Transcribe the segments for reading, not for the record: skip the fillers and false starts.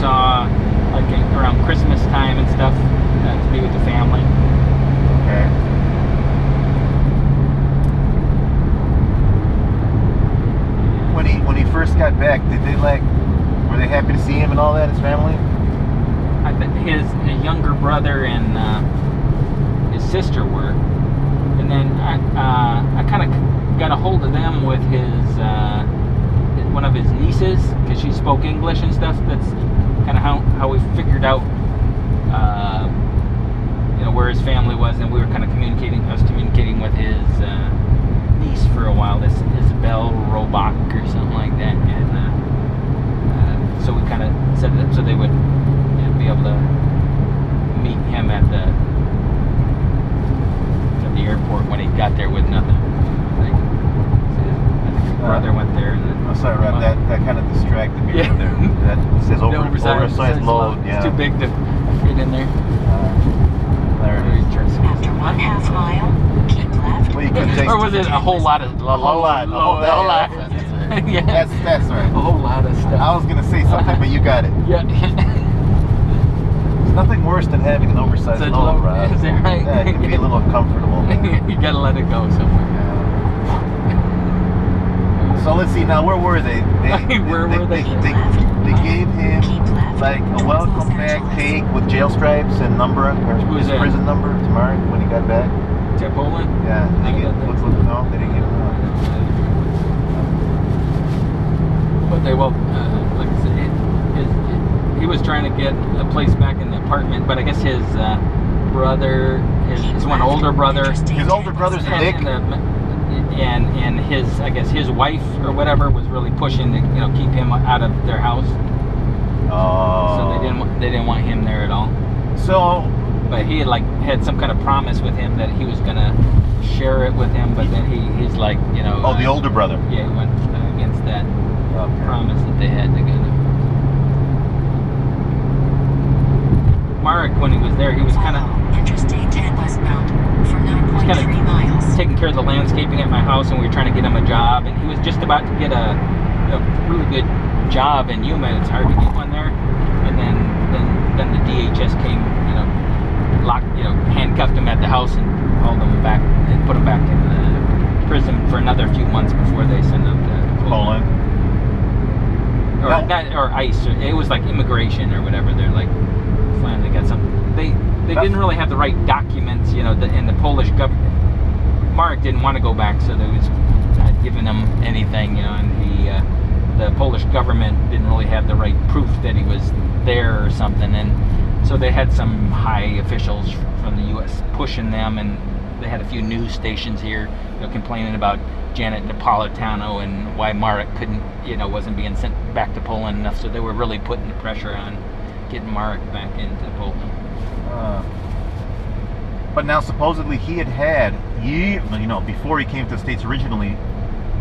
Warsaw, like around Christmas time and stuff, to be with the family. Okay. When he first got back, were they happy to see him and all that, his family? I think his younger brother and his sister were, and then I kind of got a hold of them with one of his nieces, because she spoke English and stuff. That's kind of how we figured out where his family was, and we were kind of communicating. I was communicating with his niece for a while. This Belle Robach or something like that, and so we kind of set it up so they would be able to meet him at the airport when he got there with nothing. I think his brother went there. And oh, sorry, Rob. That kind of distracted me right there. That says oversized load. Yeah. It's too big to fit in there. There it is. After 1/2 mile, keep left. Well, you could take. Or was it a whole lot of? A whole lot. Yeah. That's right. A whole lot of stuff. I was gonna say something, but you got it. Yeah. There's nothing worse than having an oversized load, Rob. Is that right? Yeah, it can be a little uncomfortable. You gotta let it go somewhere. So let's see now. Where were they? Where were they? They gave him like a welcome back cake with jail stripes and number, or his prison number to Mark when he got back. To Poland? Yeah. No, they didn't give him that. But they like I said, he was trying to get a place back in the apartment, but I guess his brother, his one older brother, his older brother's a dick. And his, I guess his wife or whatever was really pushing to keep him out of their house. Oh. So they didn't want him there at all. So. But he had some kind of promise with him that he was gonna share it with him. But then he's like Oh, the older brother. Yeah, he went against that promise that they had together. Mark, when he was there, he was kind of. Interstate 10 westbound for 9.3 miles. Taking care of the landscaping at my house, and we were trying to get him a job, and he was just about to get a really good job in Yuma. It's hard to get one there, and then the DHS came, locked, handcuffed him at the house and hauled him back and put him back in the prison for another few months before they sent him to Poland. Or ICE. It was like immigration or whatever. They're like finally got some. They didn't really have the right documents, and the Polish government. Mark didn't want to go back, so they was not giving him anything, and the Polish government didn't really have the right proof that he was there or something, and so they had some high officials from the U.S. pushing them, and they had a few news stations here, complaining about Janet Napolitano and why Mark couldn't, wasn't being sent back to Poland enough, so they were really putting the pressure on getting Mark back into Poland. But now supposedly he had before he came to the States originally,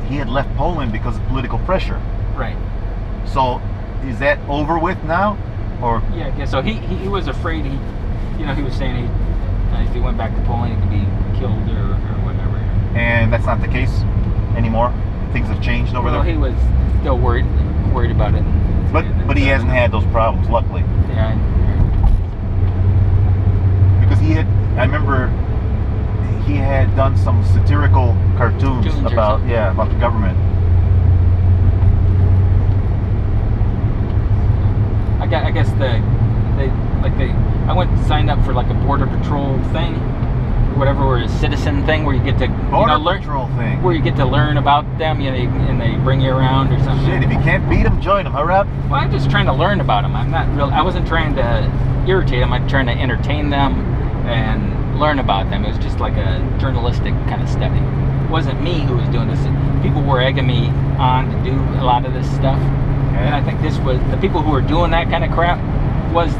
he had left Poland because of political pressure. Right. So is that over with now? Or yeah, I guess so. He was afraid. He was saying if he went back to Poland, he could be killed or whatever. And that's not the case anymore. Things have changed over there. Well, he was still worried about it. But he hasn't had those problems, luckily. Yeah. Because I remember he had done some satirical cartoons about the government. I guess I went and signed up for like a border patrol thing, whatever, or a citizen thing where you get to learn patrol thing where you get to learn about them, and they bring you around or something. Shit, if you can't beat them, join them, huh, Rob? Well, I'm just trying to learn about them. I wasn't trying to irritate them. I'm trying to entertain them and learn about them. It was just like a journalistic kind of study. It wasn't me who was doing this. People were egging me on to do a lot of this stuff. Okay. And I think this was the people who were doing that kind of crap was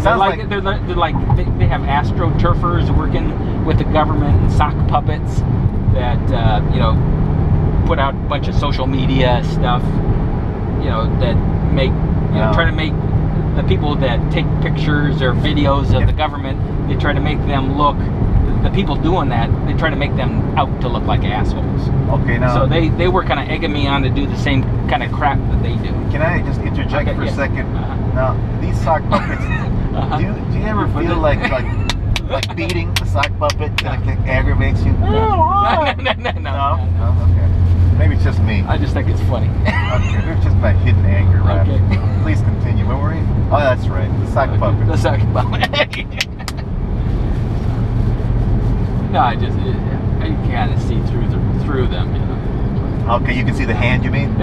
they have astroturfers working with the government and sock puppets that put out a bunch of social media stuff, that make try to make the people that take pictures or videos of the government, they try to make them look the people doing that, they try to make them out to look like assholes. Okay, now. So they were kind of egging me on to do the same kind of crap that they do. Can I just interject for a second? Now, these sock puppets, do you ever feel like beating the sock puppet that aggravates you? No. Okay. Maybe it's just me. I just think it's funny. Okay, it's just my hidden anger, right? Okay. Please continue. Where were you? Oh, that's right. The sock puppet. The sock puppet. No, I kind of see through them, you know. Okay, you can see the hand, you mean?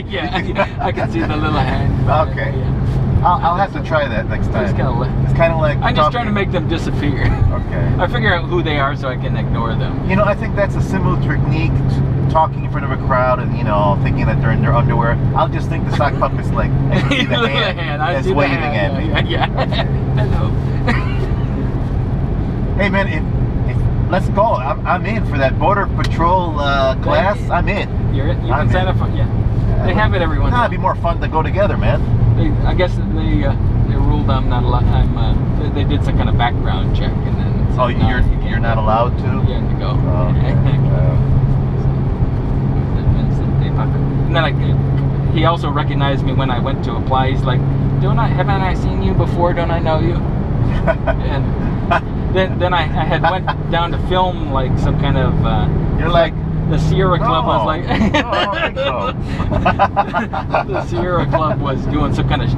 Yeah, I can see the little hand. Okay. Yeah. I'll have to try that next time. It's kind of like I'm just trying to make them disappear. Okay. I figure out who they are so I can ignore them. You know, I think that's a similar technique to talking in front of a crowd and, you know, thinking that they're in their underwear. I'll just think the sock puppet's like, I can see the hand that's waving at me. Yeah. Hello. Hey, man, if let's go. I'm in for that Border Patrol class. I'm in. You can sign up for yeah. They have it every once. It'd be more fun to go together, man. I guess they ruled I'm not allowed. They did some kind of background check and then. Oh, you're not allowed to. You have to go. Oh, okay. And then he also recognized me when I went to apply. He's like, haven't I seen you before? Don't I know you? And then I had went down to film like some kind of. You're like. The Sierra Club was like. No. The Sierra Club was doing some kind of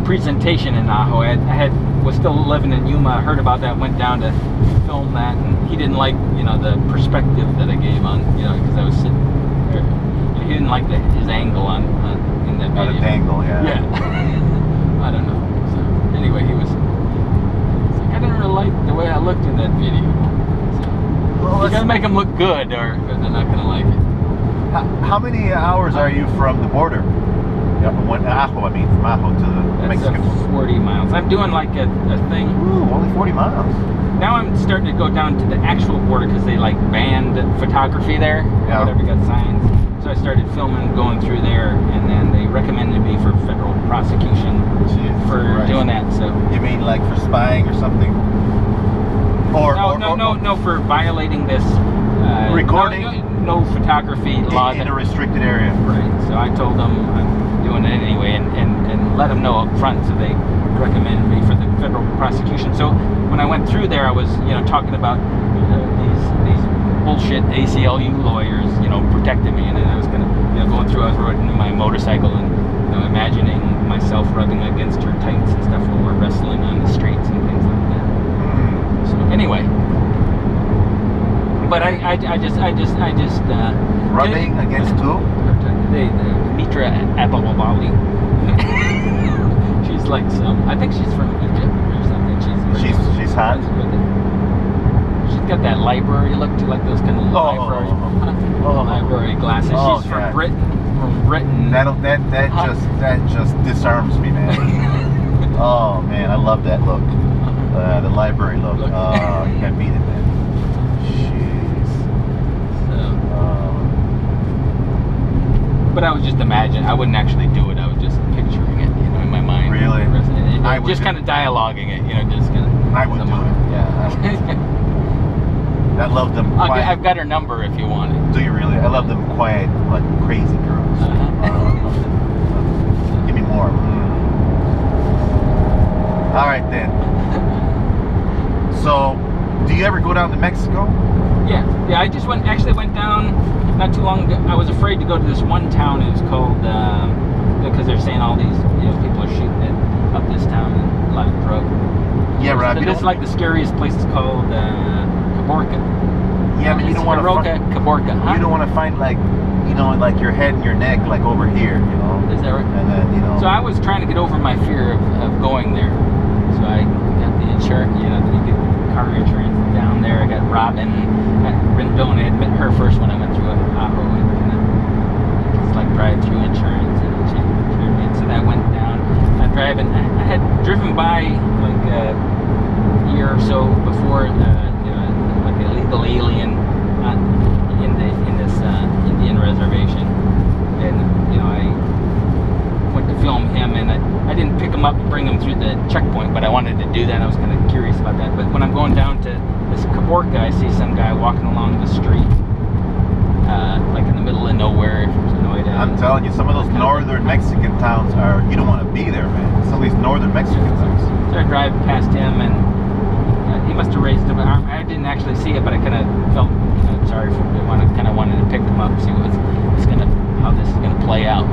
presentation in Ajo. I was still living in Yuma. I heard about that. Went down to film that, and he didn't like the perspective that I gave on because I was sitting there. He didn't like his angle on in that video. The angle, yeah. Yeah. I don't know. So anyway, he was. I didn't really like the way I looked in that video. Well, you gotta make them look good, or they're not gonna like it. How many hours are you from the border? From Ajo to Mexico. 40 miles. I'm doing like a thing. Ooh, only 40 miles. Now I'm starting to go down to the actual border because they like banned photography there. Yeah. Whatever, got signs. So I started filming, going through there, and then they recommended me for federal prosecution for doing that. So. You mean like for spying or something? No, for violating this recording no photography law in a restricted area. Right. So I told them I'm doing it anyway, and let them know up front. So they recommended me for the federal prosecution. So when I went through there, I was talking about these bullshit ACLU lawyers protecting me, and then I was gonna going through. I was riding my motorcycle and imagining myself rubbing against her tights and stuff while we're wrestling on the streets and things like that. So anyway, but I just rubbing against who? The Mitra Abalabali. She's like I think she's from Egypt or something. She's hot. She's got that library look to like those kind of library glasses. She's from Britain. That just disarms me, man. Oh man, I love that look. The library look. Oh, you can't beat it, man. Jeez. But I was just imagining. I wouldn't actually do it. I was just picturing it, in my mind. Really? I just kind of dialoguing it, just kind of. I would do it. Yeah. I love them. I've got her number if you want it. Do you really? I love them quiet, like crazy girls. Give me more. All right then. So, do you ever go down to Mexico? Yeah. I just went down not too long ago. I was afraid to go to this one town. It was called because they're saying all these people are shooting it up this town and a lot of drug. Yeah, right. This is like the scariest place. It's called Caborca. Yeah, but you don't want to Caborca. Huh? You don't want to find like your head and your neck like over here. Is that right? And then So I was trying to get over my fear of going there. So I got the insurance, you get car insurance down there. I got Robin at Rendon. I had met her first when I went through Ajo, and it's like drive-through insurance, and she insured me. So that went down. I'm driving. I had driven by like a year or so before, like an illegal alien in this Indian reservation, and I went to film him, and I didn't pick him up and bring him through the checkpoint, but I wanted to do that. I was kind of curious about that. But when I'm going down to this Caborca, I see some guy walking along the street, like in the middle of nowhere. No idea. I'm telling you, some of those northern Mexican towns are, you don't want to be there, man. Some of these northern Mexican towns. So I drive past him, and he must have raised him. I didn't actually see it, but I kind of felt sorry for him. I kind of wanted to pick him up, see how this is gonna play out.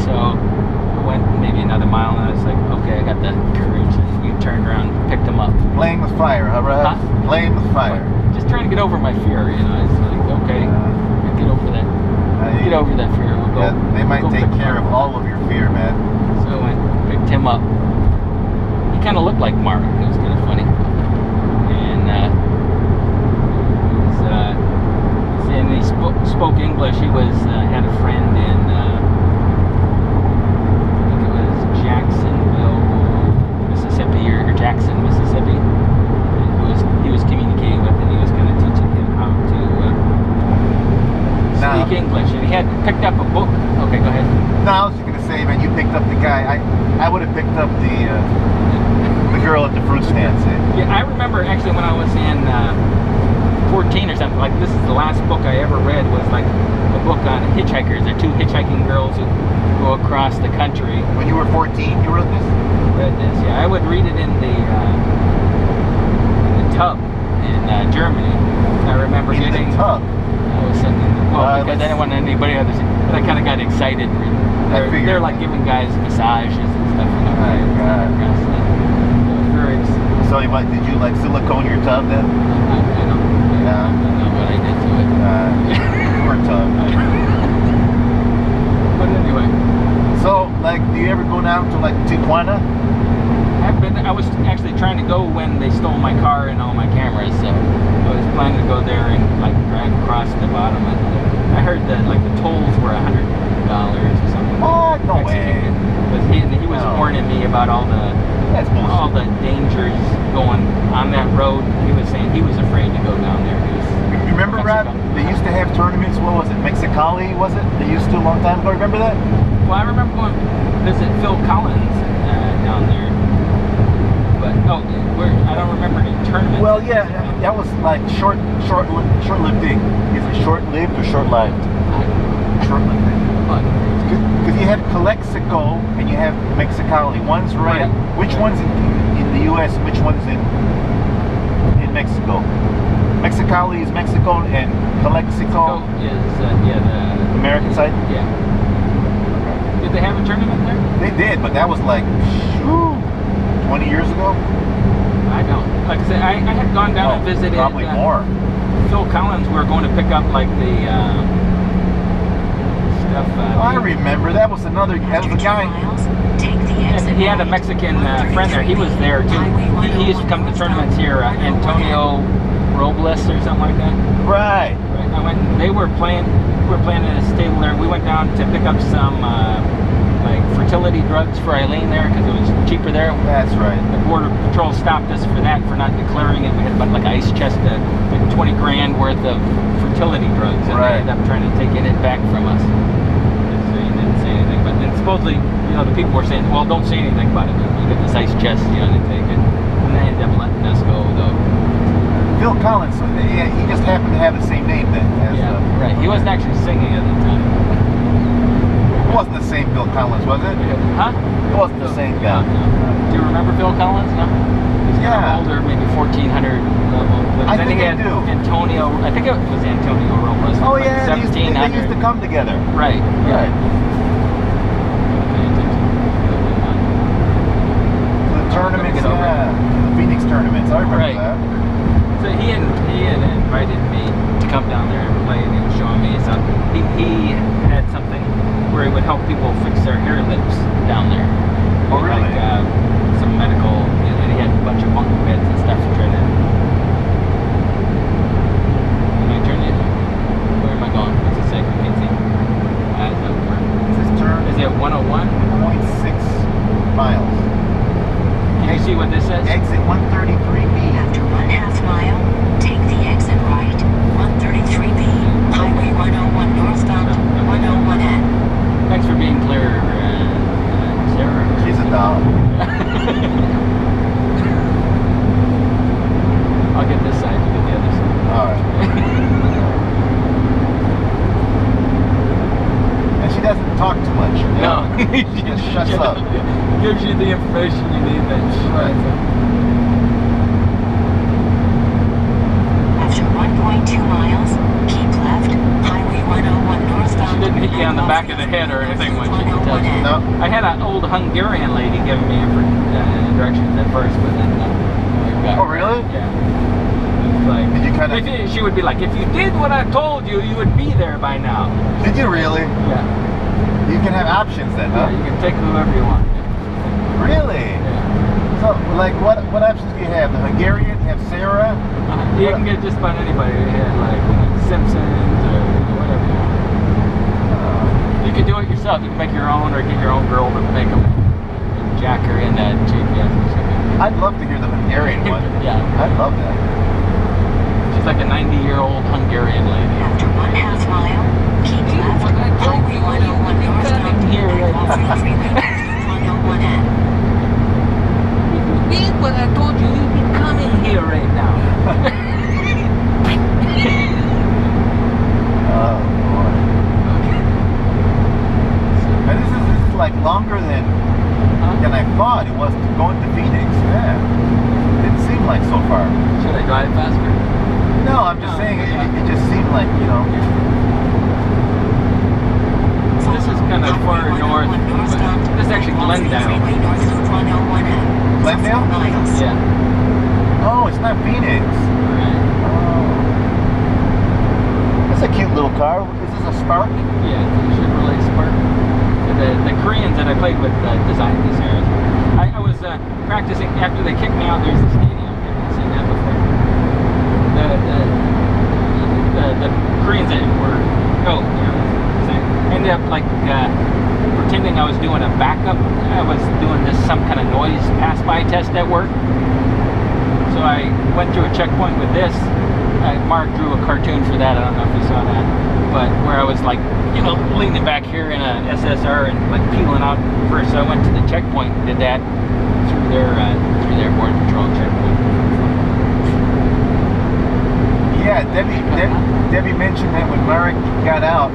So I went maybe another mile, and I was like, okay, I got the courage. And you turned around, and picked him up. Playing with fire, huh, Brad? Huh? Playing with fire. Just trying to get over my fear. It's like, okay, get over that. Get over that fear. We'll go. Yeah, they might we'll take pick care him of up. all of your fear, man. So I went, picked him up. He kind of looked like Mark. It was kind of funny. And he spoke English. He had a friend in, I think it was Jacksonville, Mississippi, or Jackson, Mississippi. He was communicating with, and he was kind of teaching him how to speak English. And he had picked up a book. Okay, go ahead. No, I was just gonna say, man, you picked up the guy. I would have picked up the girl at the fruit stand. Yeah, I remember actually when I was in 14 or something. Like, this is the last book I ever read, was like a book on hitchhikers. They're two hitchhiking girls who go across the country. When you were 14, you wrote this? Read this, yeah. I would read it in the tub in Germany. I remember getting the tub. I was sitting in because I didn't want anybody else. But I kind of got excited. They're like giving guys massages and stuff. So what, did you like silicone your tub then? I don't know what I did to it. Poor tub. But anyway. So, like, do you ever go down to like Tijuana? I was actually trying to go when they stole my car and all my cameras, so I was planning to go there and like drive across the bottom of it. I heard that like the tolls were $100 or something. What? No way. But he was warning me about all the dangers going on that road. He was saying he was afraid to go down there. Remember, Rob? They used to have tournaments. What was it? Mexicali, was it? They used to a long time ago. Remember that? Well, I remember going to visit Phil Collins down there. But I don't remember any tournaments. Well, yeah, that was like short-lived thing. Is it short-lived or short-lived? Short-lived thing. Because you have Calexico and you have Mexicali. One's right. Which one's in the U.S.? Which one's in Mexico? Mexicali is Mexico, and Calexico is the American side. Yeah. Did they have a tournament there? They did, but that was like 20 years ago. I don't. Like I said, I had gone down and visited. Probably more. Phil Collins. We were going to pick up like the stuff. I remember that was another. That was a guy. He had a Mexican friend there. He was there too. He used to come to tournaments here. Antonio Robles or something like that. Right. I went. They were playing. We were playing at a stable there. We went down to pick up some like fertility drugs for Eileen there because it was cheaper there. That's right. The border patrol stopped us for that, for not declaring it. We had about like an ice chest of like 20 grand worth of fertility drugs, and they ended up trying to take it back from us. So he didn't say anything, but then supposedly, the people were saying, well, don't say anything about it. You get this ice chest, they take it, and they ended up letting us go though. Phil Collins, he just happened to have the same name then. Right. He wasn't actually singing at the time. It wasn't the same Phil Collins, was it? Huh? It wasn't the same guy. No. Do you remember Phil Collins? No? He's kind of older, maybe 1400 level. But I then think he had Antonio, I think it was Antonio Robles. Oh yeah, like 1700. they used to come together. Right. Right. The tournaments, the Phoenix tournaments, I remember that. So he had invited me to come down there and play, and he was showing me something. He had something where he would help people fix their hair lips down there. Oh, really? Like some medical, and he had a bunch of bunk beds and stuff to try to. Where am I going? What's it say? I can't see. Is this turn? Is it 101? 0.6 miles. Can you see what this says? Exit 133B. After 1/2 mile, take the exit right. 133B, Highway 101 northbound, 101N. Thanks for being clear, Sarah. She's a doll. gives you the information you need. That's Right. After 1.2 miles, keep left, Highway 101 northbound. She didn't hit you on the back of the head or anything when she touched you. No. I had an old Hungarian lady giving me directions at first, but then Oh, really? Yeah. It's like, Did you kind of? she would be like, if you did what I told you, you would be there by now. Did you really? Yeah. You can have options then, Yeah, huh? you can take whoever you want. Really? Yeah. So, like, what options do you have? The Hungarian, you have Sarah. You can get just about anybody. You had like Simpsons or whatever you want. You can do it yourself. You can make your own or get your own girl to make them and jack her in that GPS or something. I'd love to hear the Hungarian one. Yeah. I'd love that. She's like a 90-year-old Hungarian lady. After 1/2 mile, keep left, Highway 101 northbound. Here, right? 101N. Did what I told you, you'd be coming here right now. Oh boy. And this is like longer than I thought it was going to Phoenix. Yeah. Didn't seem like so far. Should I drive faster? No, I'm just saying it just seemed like, you know. This is kind of far north. This is actually Glendale. Glendale? Yeah. Oh, it's not Phoenix. Right. Oh. That's a cute little car. Is this a Spark? Yeah, it's a Chevrolet Spark. The Koreans that I played with designed these areas. I was practicing after they kicked me out. There's a stadium. Have you seen that before? The Koreans that were ended up like pretending I was doing a backup. I was doing some kind of noise pass-by test at work. So I went through a checkpoint with this. Mark drew a cartoon for that. I don't know if you saw that, but where I was like, leaning back here in a SSR and like peeling out first. So I went to the checkpoint and did that through their border patrol checkpoint. Yeah, Debbie mentioned that when Marek got out,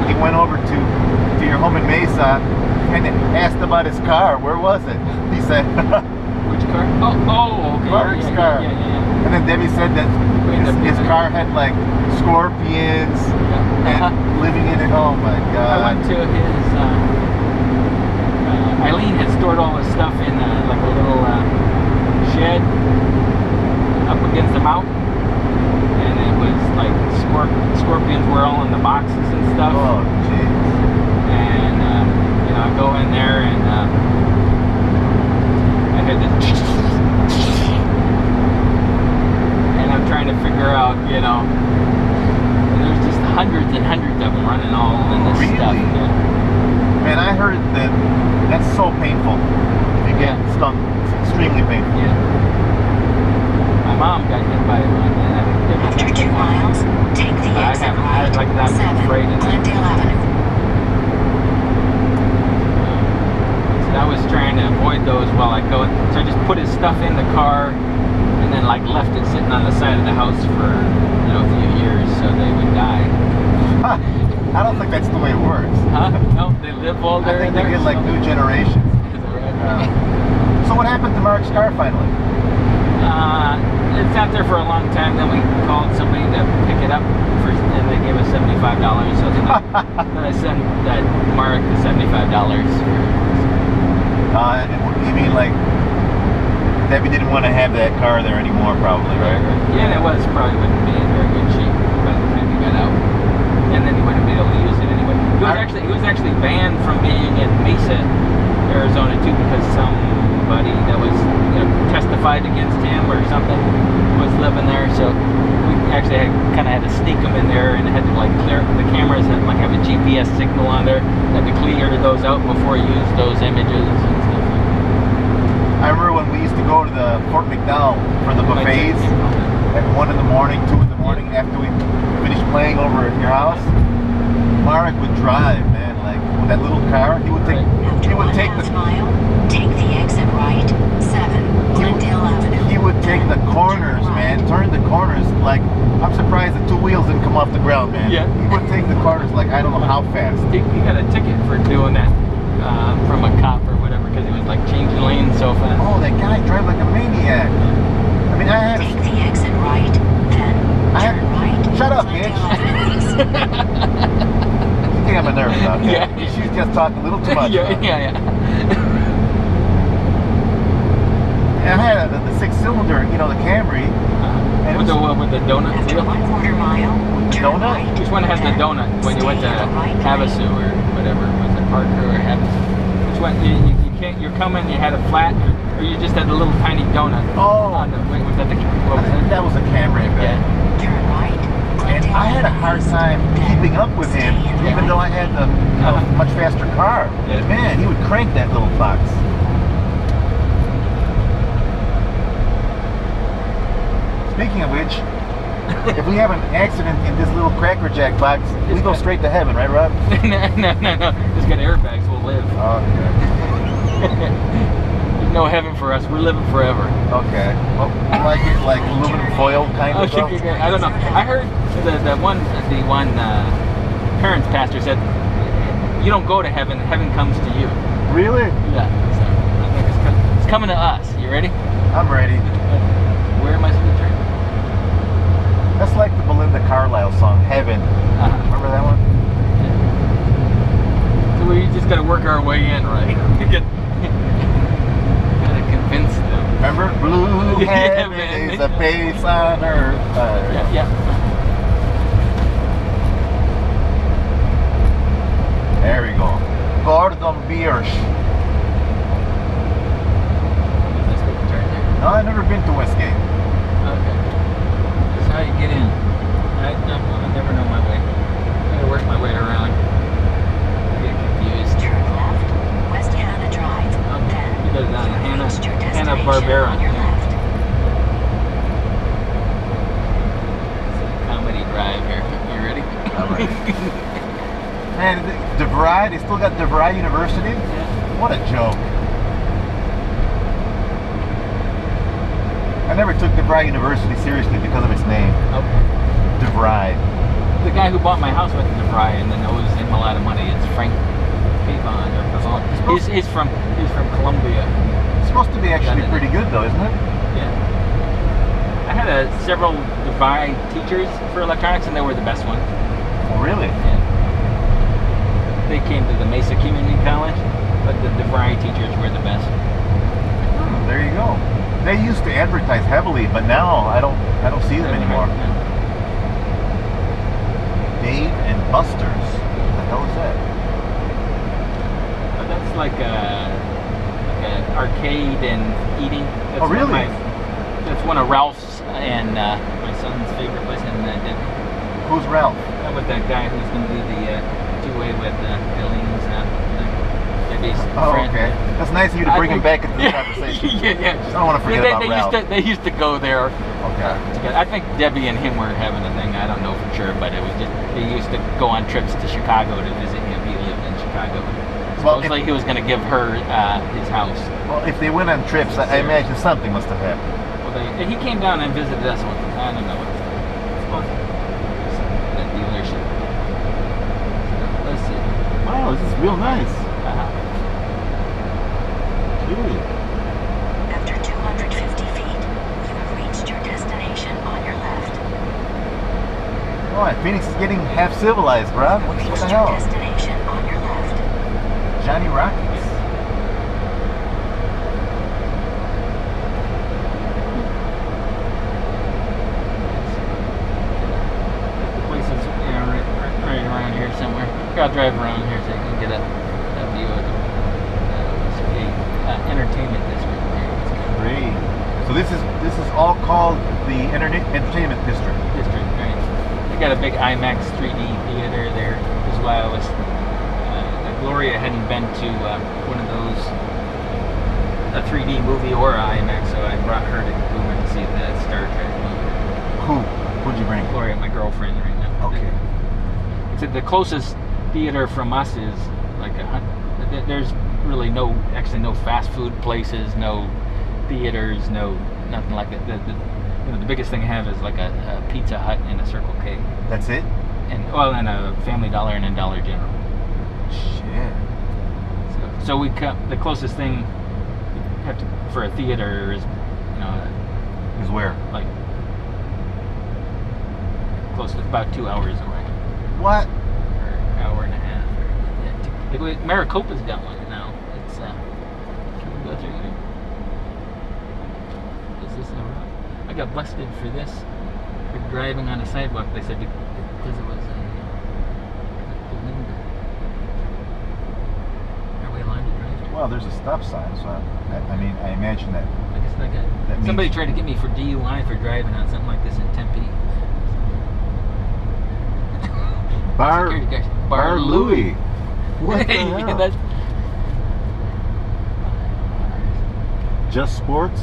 he went over to your home in Mesa and asked about his car. Where was it? He said, Which car? Oh, okay. Mark's car. Yeah. And then Debbie said that his car had like scorpions and living in it. Oh my God. I went to his. Eileen had stored all his stuff in like a little shed up against the mountain, and it was like scorpions were all in the boxes and stuff. Oh jeez. And I go in there and I had this, and I'm trying to figure out, and there's just hundreds and hundreds of them running all in this stuff. Really? Man, I heard that that's so painful. If you get stung, it's extremely painful. Yeah. My mom got hit by one, and I think they After 2 miles, take the exit right, 7 Glendale Avenue. I was trying to avoid those while I go. So I just put his stuff in the car, and then like left it sitting on the side of the house for a few years so they would die. I don't think that's the way it works. Huh? No, they live all there. I think they get like new generations. Is that right? So what happened to Mark's car finally? It sat there for a long time. Then we called somebody to pick it up and they gave us $75. So then I sent Mark the $75. You mean like Debbie didn't want to have that car there anymore, probably, right? Yeah, and it probably wouldn't be in very good shape by the time he got out. And then he wouldn't be able to use it anyway. He was actually banned from being in Mesa, Arizona too, because somebody that was testified against him or something was living there. So we actually kind of had to sneak him in there and had to like clear the cameras and like have a GPS signal on there. Had to clear those out before you use those images and stuff. I remember when we used to go to the Fort McDowell for the buffets at 1 in the morning, 2 in the morning after we finished playing over at your house. Marek would drive, man, like with that little car. He would take After 1/2 mile, take the exit right, 7 Glendale Avenue. He would take the corners, man, turn the corners like, I'm surprised the 2 wheels didn't come off the ground, man. Yeah. He would take the corners like I don't know how fast. He got a ticket for doing that from a cop or whatever. because he was like changing lanes so fast. Oh, that guy drive like a maniac. I mean, I had. Take the exit right, then turn right. Shut up, Plenty bitch. of police. You think I'm a nervous out there? Yeah. She's just talking a little too much. Yeah, huh? yeah. And I had the 6-cylinder, you know, the Camry. And it With was- the donut After wheel. 1/4 mile, turn Donut? right. Which one has the then donut when you went to stay in the right Havasu lane. or whatever? Was it Parker or Havasu? Which one? You can't. You're coming. You had a flat, or you just had a little tiny donut. Oh. On the, wait, was that the? What was it? That was a Camry, Yeah. man. Turn right. And I had a hard time keeping up with him, even though I had a much faster car. Yeah. Man, he would crank that little box. Speaking of which, if we have an accident in this little Cracker Jack box, we go straight to heaven, right, Rob? no. It's got airbags. We'll live. Okay. There's no heaven for us. We're living forever. Okay. Well, like it like aluminum foil kind of stuff. I don't know. I heard the one parents pastor said, "You don't go to heaven. Heaven comes to you." Really? Yeah. So I think it's coming to us. You ready? I'm ready. Where am I supposed to turn? That's like the Belinda Carlisle song, Heaven. Remember that one? So we just got to work our way in, right? Got to convince them. Remember? Blue Yeah, heaven man. is a place on earth. Yeah. There we go. Gordon Biersch. Is this the turn there? No, I've never been to Westgate. Okay. That's how you get in. I never know my way. I gotta work my way around. I get confused. Turn left. West Hannah Drive. Then You go down you have Hannah reached your destination Barbera. on your left. Comedy drive here. You ready? All right. Man, DeVry, they still got DeVry University? Yeah. What a joke. I never took DeVry University seriously because of its name. Okay. DeVry. The guy who bought my house went to DeVry and then owes him a lot of money. It's Frank Pavon or Pavon. He's from Columbia. It's supposed to be actually pretty good though, isn't it? Yeah. I had several DeVry teachers for electronics and they were the best ones. Oh, really? Yeah. They came to the Mesa Community College, but the DeVry teachers were the best. There you go. They used to advertise heavily, but now I don't see them anymore. Yeah. Dave and Buster's. What the hell is that? But that's like a arcade and eating. That's Oh, really? That's one of Ralph's and my son's favorite place. And Who's Ralph? with that guy who's going to do the two-way with Billings, Debbie's Oh, friend. okay. That's nice of you to bring him back into the conversation. Yeah. I don't want to forget about Ralph. They used to go there. Okay. Together. I think Debbie and him were having a thing. I don't know for sure, but it was just they used to go on trips to Chicago to visit him. He lived in Chicago. Well, Supposedly he was going to give her his house. Well, if they went on trips, I imagine something must have happened. Well, he came down and visited us once. I don't know what it's supposed to be. That dealership. Let's see. Wow, this is real nice. Really? After 250 feet, you have reached your destination on your left. Oh, Phoenix is getting half civilized, bro. What Reached the your hell? destination on your left. Johnny Rockets. The place is right around here somewhere. I'll drive around here so you can get a view of the Westgate entertainment district here. It's kind of Great. So this is all called the entertainment district. district, right? They got a big IMAX 3D theater there as well. Gloria hadn't been to one of those, a 3D movie or a IMAX, so I brought her to we went to see the Star Trek movie. Who'd you bring? Gloria, my girlfriend right now. Okay. It's the closest theater from us is like there's really no fast food places, no theaters, nothing like that. The biggest thing I have is like a Pizza Hut and a Circle K. That's it? And a Family Dollar and a Dollar General. Shit. So we come. The closest thing have to, for a theater is, you know, Is where? like close to about 2 hours away, What? or an hour and a half. Or, yeah, Maricopa's got one now. It's can we go through here? Is this a road? I got busted for this, for driving on a sidewalk. They said because it was a window. Are we allowed to drive here? Well, there's a stop sign, so I mean, I imagine that. I guess that That somebody means- tried to get me for DUI for driving on something like this in Tempe. Bar Security guys. Bar Louie. What the Hey, hell? that's Just Sports.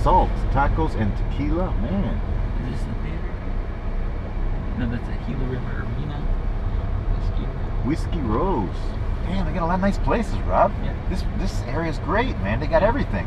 Salt, tacos, and tequila. Man, Is this the theater? No, that's a Gila River Arena. Whiskey Rose. Damn, they got a lot of nice places, Rob. Yeah. This area's great, man. They got everything.